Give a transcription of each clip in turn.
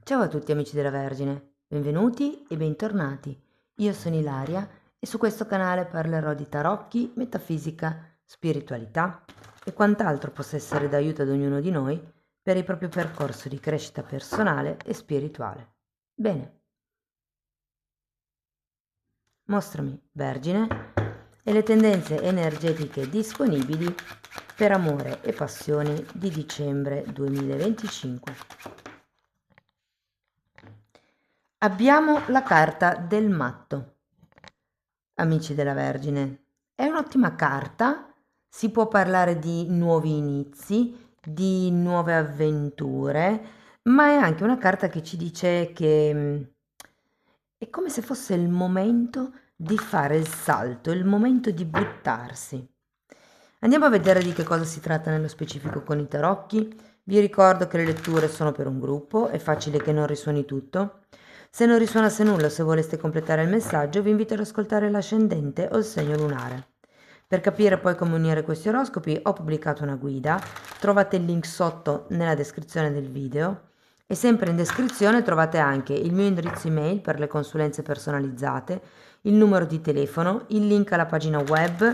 Ciao a tutti amici della Vergine, benvenuti e bentornati. Io sono Ilaria e su questo canale parlerò di tarocchi, metafisica, spiritualità e quant'altro possa essere d'aiuto ad ognuno di noi per il proprio percorso di crescita personale e spirituale. Bene, mostrami, Vergine, e le tendenze energetiche disponibili per amore e passioni di dicembre 2025. Abbiamo la carta del matto, amici della Vergine. È un'ottima carta, si può parlare di nuovi inizi, di nuove avventure, ma è anche una carta che ci dice che è come se fosse il momento di fare il salto, il momento di buttarsi. Andiamo a vedere di che cosa si tratta nello specifico con i tarocchi. Vi ricordo che le letture sono per un gruppo, è facile che non risuoni tutto. Se non risuonasse nulla o se voleste completare il messaggio, vi invito ad ascoltare l'ascendente o il segno lunare. Per capire poi come unire questi oroscopi ho pubblicato una guida, trovate il link sotto nella descrizione del video e sempre in descrizione trovate anche il mio indirizzo email per le consulenze personalizzate, il numero di telefono, il link alla pagina web,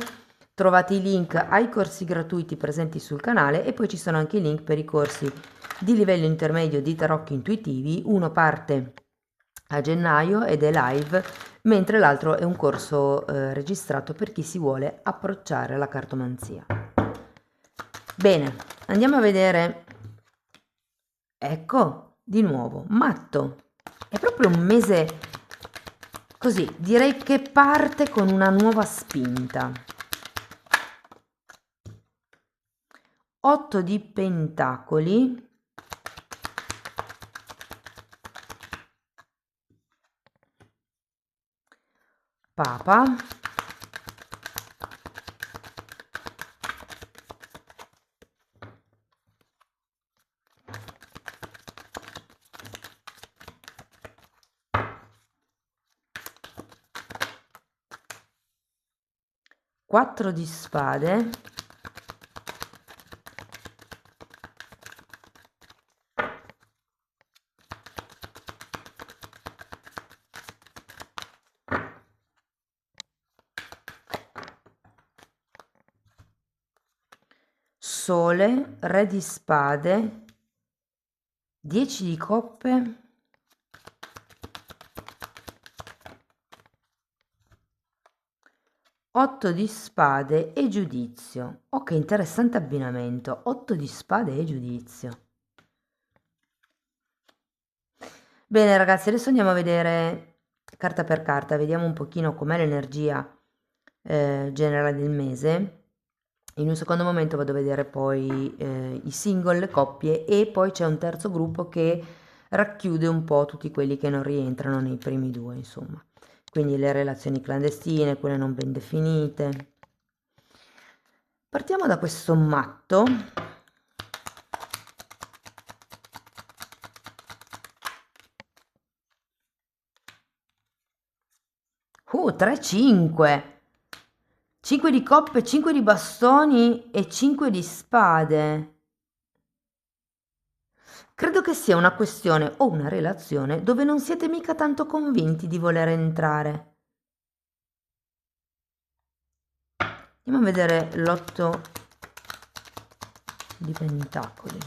trovate i link ai corsi gratuiti presenti sul canale e poi ci sono anche i link per i corsi di livello intermedio di tarocchi intuitivi, uno parte a gennaio ed è live, mentre l'altro è un corso registrato per chi si vuole approcciare alla cartomanzia. Bene, andiamo a vedere. Ecco, di nuovo, matto. È proprio un mese così, direi che parte con una nuova spinta. 8 di pentacoli. Papa. Quattro di spade. Sole, re di spade, 10 di coppe, otto di spade e giudizio. Oh, che interessante abbinamento, 8 di spade e giudizio. Bene ragazzi, adesso andiamo a vedere carta per carta, vediamo un pochino com'è l'energia generale del mese. In un secondo momento vado a vedere poi i single, le coppie e poi c'è un terzo gruppo che racchiude un po' tutti quelli che non rientrano nei primi due, insomma. Quindi le relazioni clandestine, quelle non ben definite. Partiamo da questo matto. 3, 5. 5 di coppe, 5 di bastoni e 5 di spade. Credo che sia una questione o una relazione dove non siete mica tanto convinti di voler entrare. Andiamo a vedere l'8 di pentacoli.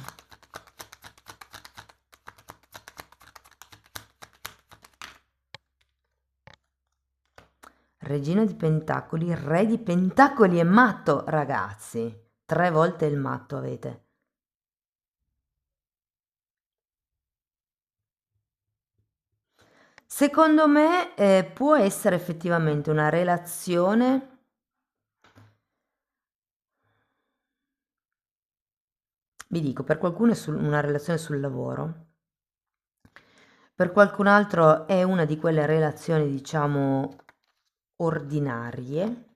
Regina di pentacoli, re di pentacoli e matto, ragazzi. 3 volte il matto avete. Secondo me può essere effettivamente una relazione vi dico, per qualcuno è una relazione sul lavoro, per qualcun altro è una di quelle relazioni, diciamo, ordinarie,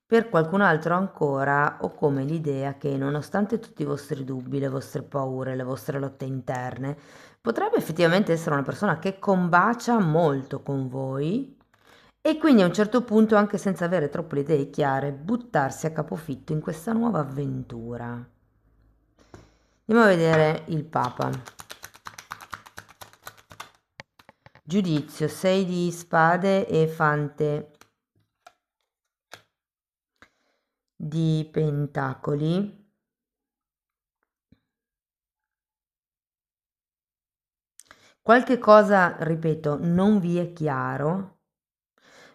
per qualcun altro ancora ho come l'idea che nonostante tutti i vostri dubbi, le vostre paure, le vostre lotte interne, potrebbe effettivamente essere una persona che combacia molto con voi e quindi a un certo punto, anche senza avere troppo le idee chiare, buttarsi a capofitto in questa nuova avventura. Andiamo a vedere il Papa. Giudizio, 6 di spade e fante di pentacoli. Qualche cosa, ripeto, non vi è chiaro,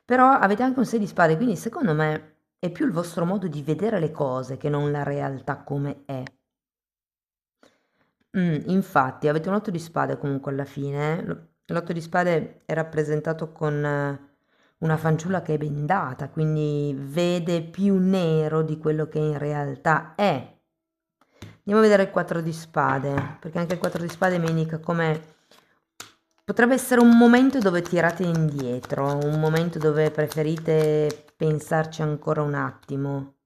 però avete anche un 6 di spade, quindi secondo me è più il vostro modo di vedere le cose che non la realtà come è. Infatti, avete un 8 di spade comunque alla fine. L'8 di spade è rappresentato con una fanciulla che è bendata, quindi vede più nero di quello che in realtà è. Andiamo a vedere il 4 di spade, perché anche il 4 di spade mi indica come potrebbe essere un momento dove tirate indietro, un momento dove preferite pensarci ancora un attimo.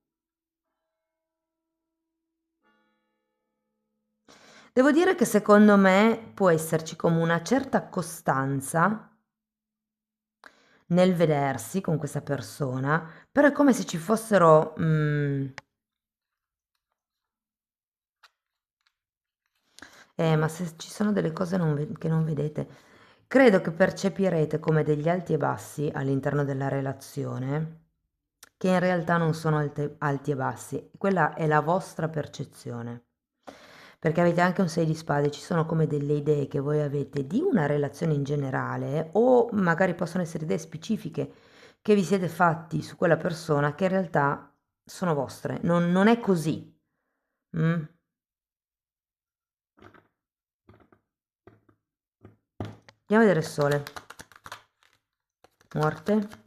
Devo dire che secondo me può esserci come una certa costanza nel vedersi con questa persona, però è come se ci fossero ma se ci sono delle cose che non vedete, credo che percepirete come degli alti e bassi all'interno della relazione, che in realtà non sono alti e bassi, quella è la vostra percezione. Perché avete anche un 6 di spade, ci sono come delle idee che voi avete di una relazione in generale, o magari possono essere idee specifiche che vi siete fatti su quella persona che in realtà sono vostre. Non è così. Mm? Andiamo a vedere il sole. Morte.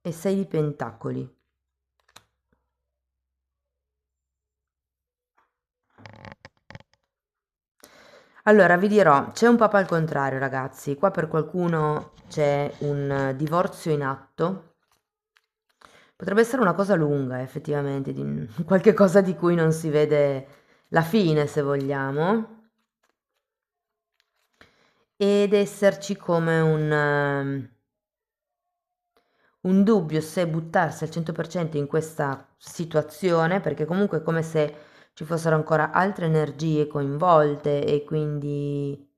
E 6 di pentacoli. Allora, vi dirò, c'è un papa al contrario, ragazzi. Qua per qualcuno c'è un divorzio in atto. Potrebbe essere una cosa lunga, effettivamente, qualche cosa di cui non si vede la fine, se vogliamo. Ed esserci come un dubbio se buttarsi al 100% in questa situazione, perché comunque è come se ci fossero ancora altre energie coinvolte e quindi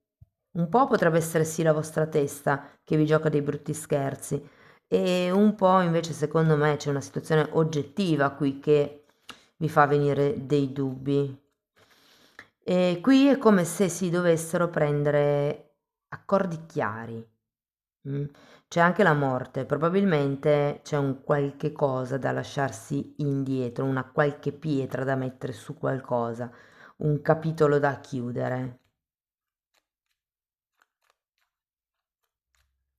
un po' potrebbe essere sì la vostra testa che vi gioca dei brutti scherzi e un po' invece secondo me c'è una situazione oggettiva qui che vi fa venire dei dubbi. E qui è come se si dovessero prendere accordi chiari. Mm. C'è anche la morte, probabilmente c'è un qualche cosa da lasciarsi indietro, una qualche pietra da mettere su qualcosa, un capitolo da chiudere.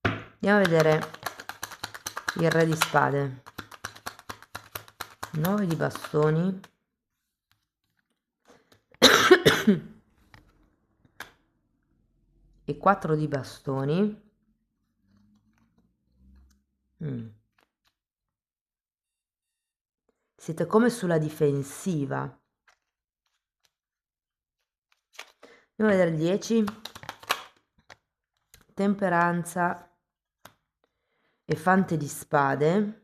Andiamo a vedere il re di spade, 9 di bastoni, e 4 di bastoni. Mm. Siete come sulla difensiva. Andiamo a vedere il 10, temperanza e fante di spade.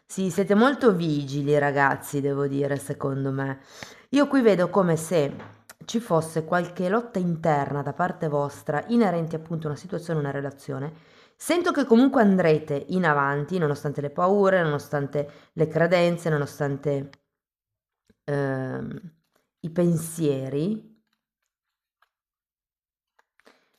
Sì, siete molto vigili ragazzi, devo dire, secondo me. Io qui vedo come se ci fosse qualche lotta interna da parte vostra inerente appunto a una situazione, una relazione. Sento che comunque andrete in avanti, nonostante le paure, nonostante le credenze, nonostante ehm, i pensieri,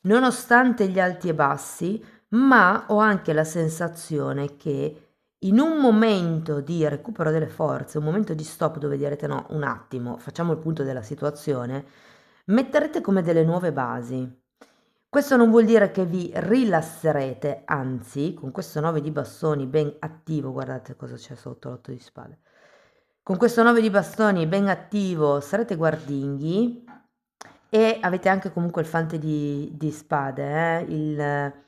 nonostante gli alti e bassi, ma ho anche la sensazione che in un momento di recupero delle forze, un momento di stop dove direte no, un attimo, facciamo il punto della situazione, metterete come delle nuove basi. Questo non vuol dire che vi rilasserete, anzi, con questo 9 di bastoni ben attivo, guardate cosa c'è sotto l'8 di spade. Con questo 9 di bastoni ben attivo sarete guardinghi e avete anche comunque il fante di spade,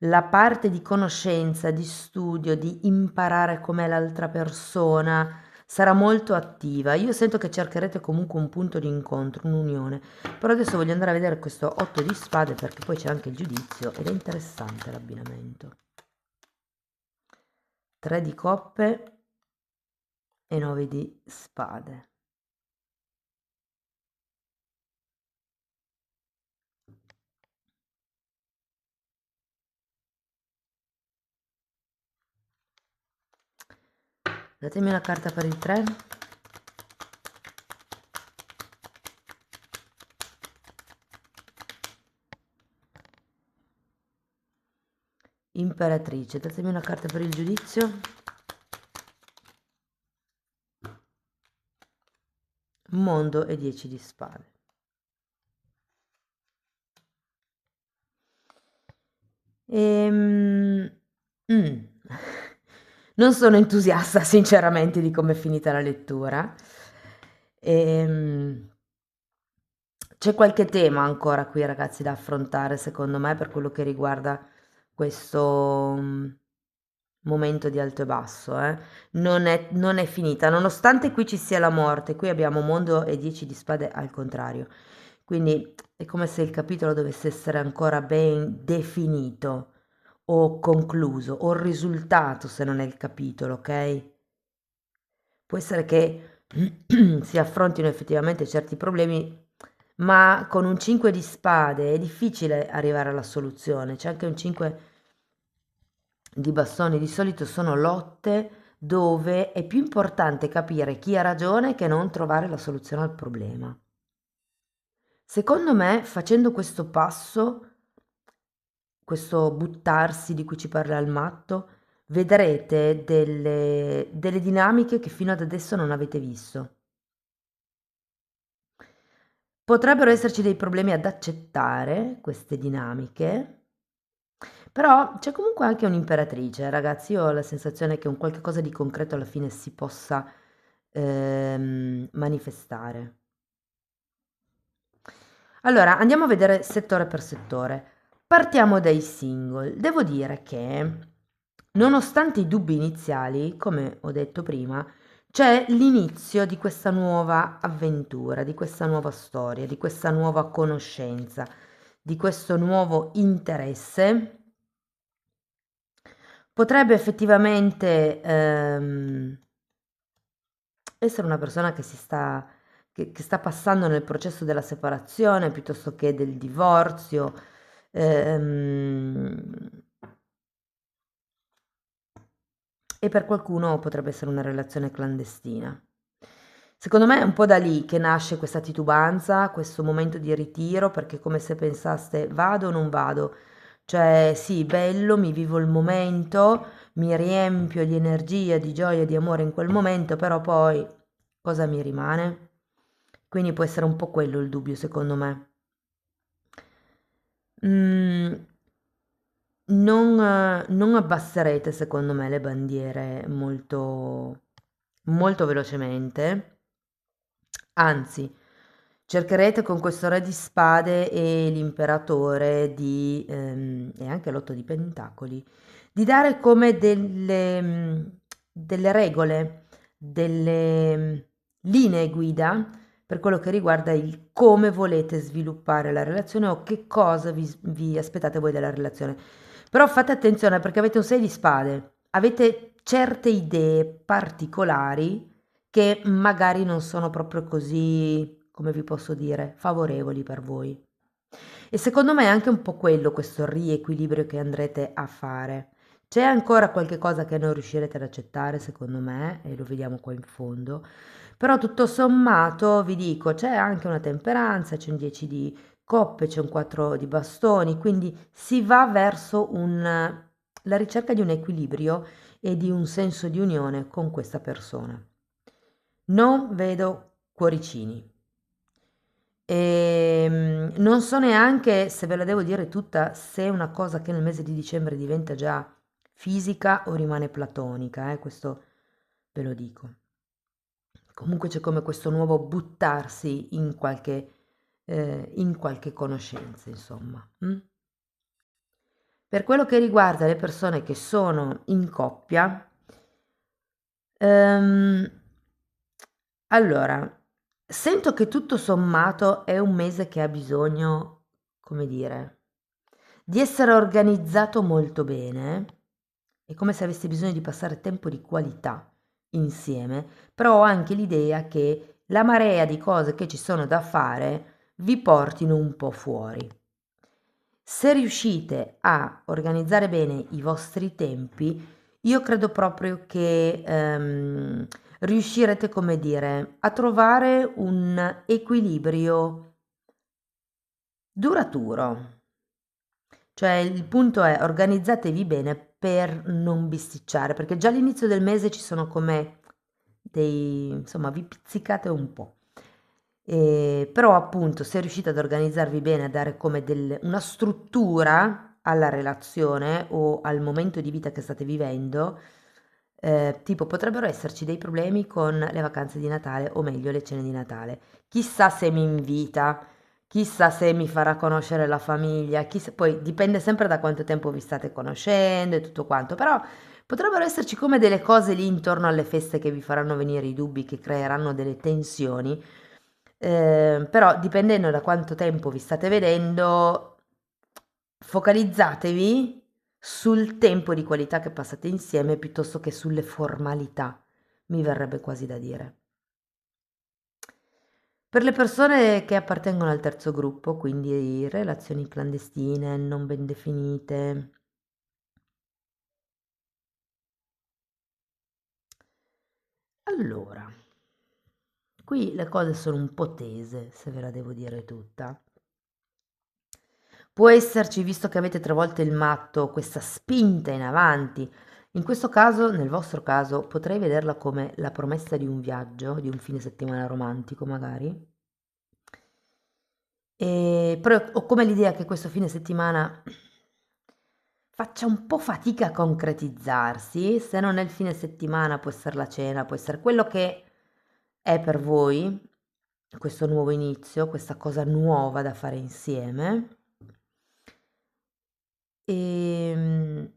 la parte di conoscenza, di studio, di imparare com'è l'altra persona sarà molto attiva. Io sento che cercherete comunque un punto di incontro, un'unione. Però adesso voglio andare a vedere questo 8 di spade perché poi c'è anche il giudizio ed è interessante l'abbinamento. 3 di coppe e 9 di spade. Datemi una carta per il 3. Imperatrice, datemi una carta per il giudizio. Mondo e 10 di spade. Non sono entusiasta sinceramente di come è finita la lettura. C'è qualche tema ancora qui ragazzi da affrontare secondo me per quello che riguarda questo momento di alto e basso. Non è finita, nonostante qui ci sia la morte, qui abbiamo mondo e 10 di spade al contrario. Quindi è come se il capitolo dovesse essere ancora ben definito o concluso o risultato se non è il capitolo, ok? Può essere che si affrontino effettivamente certi problemi, ma con un 5 di spade è difficile arrivare alla soluzione. C'è anche un 5 di bastoni, di solito sono lotte dove è più importante capire chi ha ragione che non trovare la soluzione al problema. Secondo me, facendo questo passo, questo buttarsi di cui ci parla il matto, vedrete delle dinamiche che fino ad adesso non avete visto. Potrebbero esserci dei problemi ad accettare queste dinamiche, però c'è comunque anche un'imperatrice, ragazzi. Io ho la sensazione che un qualche cosa di concreto alla fine si possa manifestare. Allora, andiamo a vedere settore per settore. Partiamo dai single. Devo dire che, nonostante i dubbi iniziali, come ho detto prima, c'è l'inizio di questa nuova avventura, di questa nuova storia, di questa nuova conoscenza, di questo nuovo interesse. Potrebbe effettivamente essere una persona che che sta passando nel processo della separazione piuttosto che del divorzio. E per qualcuno potrebbe essere una relazione clandestina. Secondo me è un po' da lì che nasce questa titubanza, questo momento di ritiro, perché è come se pensaste vado o non vado. Cioè sì, bello, mi vivo il momento, mi riempio di energia, di gioia, di amore in quel momento, però poi cosa mi rimane? Quindi può essere un po' quello il dubbio, secondo me. Mm, non abbasserete, secondo me, le bandiere molto velocemente, anzi, cercherete con questo re di spade e l'imperatore e anche l'otto di pentacoli di dare come delle regole, delle linee guida per quello che riguarda il come volete sviluppare la relazione o che cosa vi aspettate voi dalla relazione. Però fate attenzione perché avete un 6 di spade, avete certe idee particolari che magari non sono proprio così, come vi posso dire, favorevoli per voi. E secondo me è anche un po' quello questo riequilibrio che andrete a fare. C'è ancora qualche cosa che non riuscirete ad accettare, secondo me, e lo vediamo qua in fondo, però tutto sommato vi dico, c'è anche una temperanza, c'è un 10 di coppe, c'è un 4 di bastoni, quindi si va verso la ricerca di un equilibrio e di un senso di unione con questa persona. Non vedo cuoricini. Non so neanche se ve la devo dire tutta, se è una cosa che nel mese di dicembre diventa già fisica o rimane platonica, questo ve lo dico. Comunque c'è come questo nuovo buttarsi in qualche conoscenza, insomma. Per quello che riguarda le persone che sono in coppia, allora, sento che tutto sommato è un mese che ha bisogno, come dire, di essere organizzato molto bene. È come se avessi bisogno di passare tempo di qualità insieme, però ho anche l'idea che la marea di cose che ci sono da fare vi portino un po' fuori. Se riuscite a organizzare bene i vostri tempi, io credo proprio che riuscirete, come dire, a trovare un equilibrio duraturo. Cioè il punto è organizzatevi bene per non bisticciare, perché già all'inizio del mese ci sono come dei, insomma, vi pizzicate un po'. Però appunto se riuscite ad organizzarvi bene, a dare come una struttura alla relazione o al momento di vita che state vivendo, tipo potrebbero esserci dei problemi con le vacanze di Natale, o meglio le cene di Natale. Chissà se mi invita, chissà se mi farà conoscere la famiglia, chissà, poi dipende sempre da quanto tempo vi state conoscendo e tutto quanto, però potrebbero esserci come delle cose lì intorno alle feste che vi faranno venire i dubbi, che creeranno delle tensioni. Però dipendendo da quanto tempo vi state vedendo, focalizzatevi sul tempo di qualità che passate insieme piuttosto che sulle formalità, mi verrebbe quasi da dire. Per le persone che appartengono al terzo gruppo, quindi relazioni clandestine, non ben definite, allora, qui le cose sono un po' tese, se ve la devo dire tutta. Può esserci, visto che avete 3 volte il matto, questa spinta in avanti. In questo caso, nel vostro caso, potrei vederla come la promessa di un viaggio, di un fine settimana romantico magari. Però ho come l'idea che questo fine settimana faccia un po' fatica a concretizzarsi, se non è il fine settimana può essere la cena, può essere quello che è per voi, questo nuovo inizio, questa cosa nuova da fare insieme. Ehm,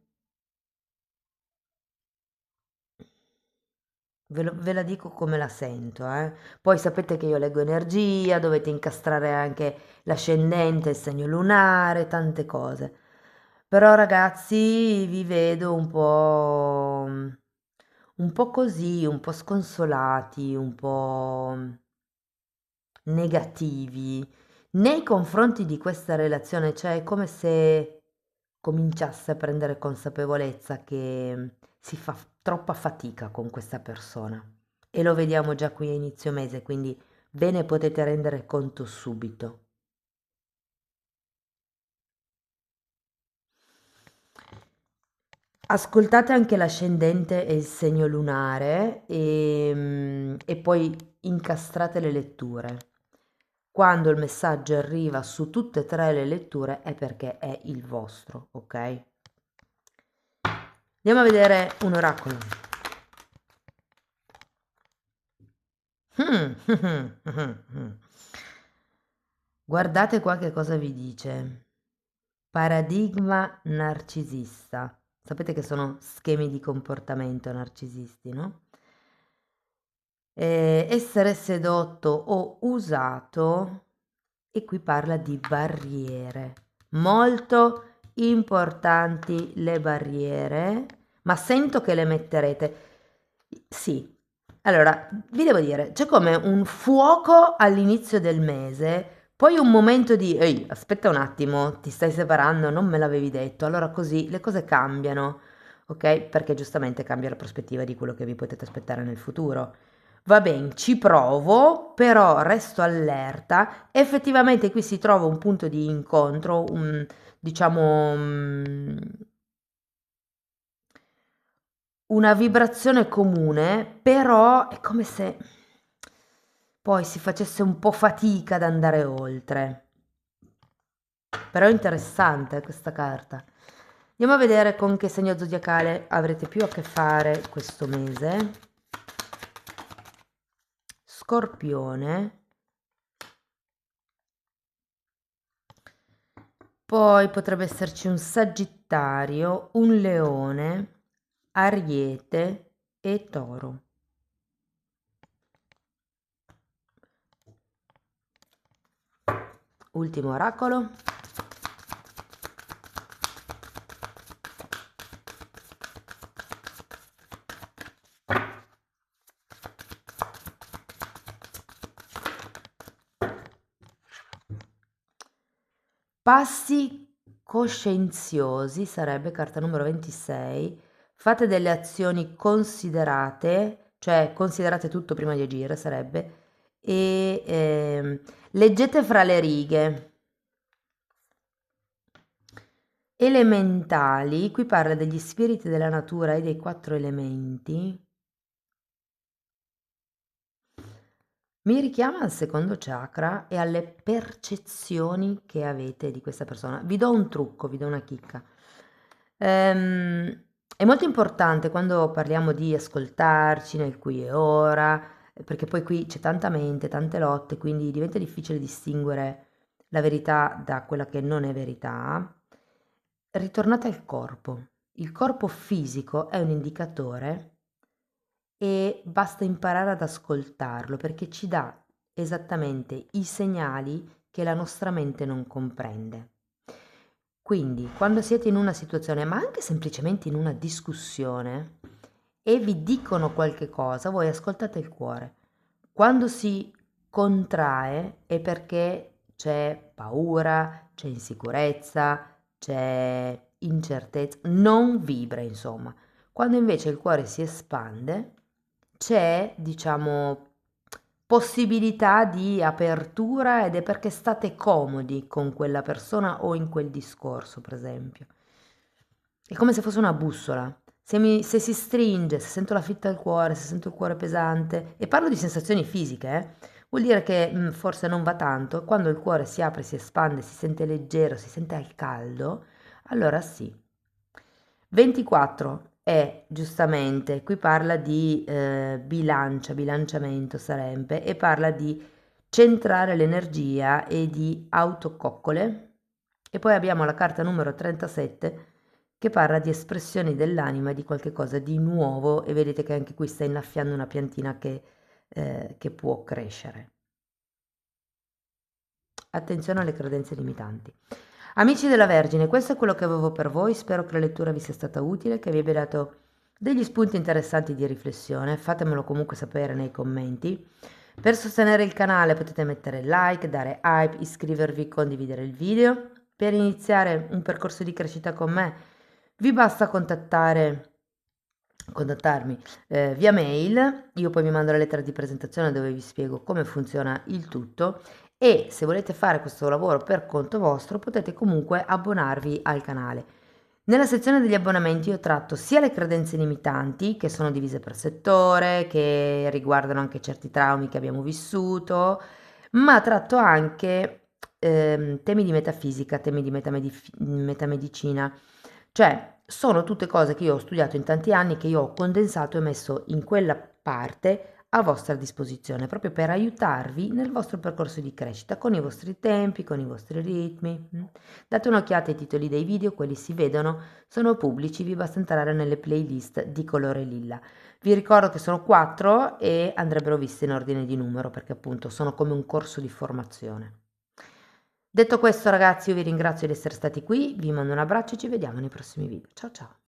ve la dico come la sento, eh. Poi sapete che io leggo energia, dovete incastrare anche l'ascendente, il segno lunare, tante cose. Però ragazzi, vi vedo un po' così, un po' sconsolati, un po' negativi nei confronti di questa relazione, cioè è come se cominciasse a prendere consapevolezza che si fa troppa fatica con questa persona e lo vediamo già qui a inizio mese, quindi ve ne potete rendere conto subito. Ascoltate anche l'ascendente e il segno lunare e poi incastrate le letture. Quando il messaggio arriva su tutte e tre le letture è perché è il vostro, ok? Andiamo a vedere un oracolo. Guardate qua che cosa vi dice. Paradigma narcisista. Sapete che sono schemi di comportamento narcisisti, no? Essere sedotto o usato, e qui parla di barriere. Molto importanti le barriere, ma sento che le metterete. Sì. Allora, vi devo dire, c'è come un fuoco all'inizio del mese, poi un momento di, ehi, aspetta un attimo, ti stai separando, non me l'avevi detto, allora così le cose cambiano, ok? Perché giustamente cambia la prospettiva di quello che vi potete aspettare nel futuro. Va bene, ci provo, però resto allerta. Effettivamente qui si trova un punto di incontro, diciamo, una vibrazione comune, però è come se poi si facesse un po' fatica ad andare oltre. Però è interessante questa carta. Andiamo a vedere con che segno zodiacale avrete più a che fare questo mese. Scorpione. Poi potrebbe esserci un Sagittario, un Leone, Ariete e Toro. Ultimo oracolo. Passi coscienziosi sarebbe carta numero 26, fate delle azioni considerate, cioè considerate tutto prima di agire sarebbe, e leggete fra le righe. Elementali, qui parla degli spiriti della natura e dei 4 elementi. Mi richiama al secondo chakra e alle percezioni che avete di questa persona. Vi do un trucco, vi do una chicca. È molto importante quando parliamo di ascoltarci nel qui e ora, perché poi qui c'è tanta mente, tante lotte, quindi diventa difficile distinguere la verità da quella che non è verità. Ritornate al corpo. Il corpo fisico è un indicatore e basta imparare ad ascoltarlo perché ci dà esattamente i segnali che la nostra mente non comprende. Quindi, quando siete in una situazione, ma anche semplicemente in una discussione, e vi dicono qualche cosa, voi ascoltate il cuore. Quando si contrae è perché c'è paura, c'è insicurezza, c'è incertezza, non vibra, insomma. Quando invece il cuore si espande, c'è, diciamo, possibilità di apertura ed è perché state comodi con quella persona o in quel discorso, per esempio. È come se fosse una bussola. Se si stringe, se sento la fitta al cuore, se sento il cuore pesante, e parlo di sensazioni fisiche, vuol dire che forse non va tanto. Quando il cuore si apre, si espande, si sente leggero, si sente al caldo, allora sì. 24 è giustamente, qui parla di bilanciamento sarebbe, e parla di centrare l'energia e di autococcole. E poi abbiamo la carta numero 37 che parla di espressioni dell'anima, di qualche cosa di nuovo, e vedete che anche qui sta innaffiando una piantina che può crescere. Attenzione alle credenze limitanti. Amici della Vergine, questo è quello che avevo per voi, spero che la lettura vi sia stata utile, che vi abbia dato degli spunti interessanti di riflessione, fatemelo comunque sapere nei commenti. Per sostenere il canale potete mettere like, dare hype, iscrivervi, condividere il video. Per iniziare un percorso di crescita con me vi basta contattarmi via mail, io poi vi mando la lettera di presentazione dove vi spiego come funziona il tutto, e se volete fare questo lavoro per conto vostro potete comunque abbonarvi al canale. Nella sezione degli abbonamenti io tratto sia le credenze limitanti, che sono divise per settore, che riguardano anche certi traumi che abbiamo vissuto, ma tratto anche temi di metafisica, temi di metamedicina, cioè sono tutte cose che io ho studiato in tanti anni, che io ho condensato e messo in quella parte a vostra disposizione, proprio per aiutarvi nel vostro percorso di crescita, con i vostri tempi, con i vostri ritmi. Date un'occhiata ai titoli dei video, quelli si vedono, sono pubblici, vi basta entrare nelle playlist di colore lilla. Vi ricordo che sono 4 e andrebbero viste in ordine di numero, perché appunto sono come un corso di formazione. Detto questo, ragazzi, io vi ringrazio di essere stati qui, vi mando un abbraccio e ci vediamo nei prossimi video. Ciao ciao!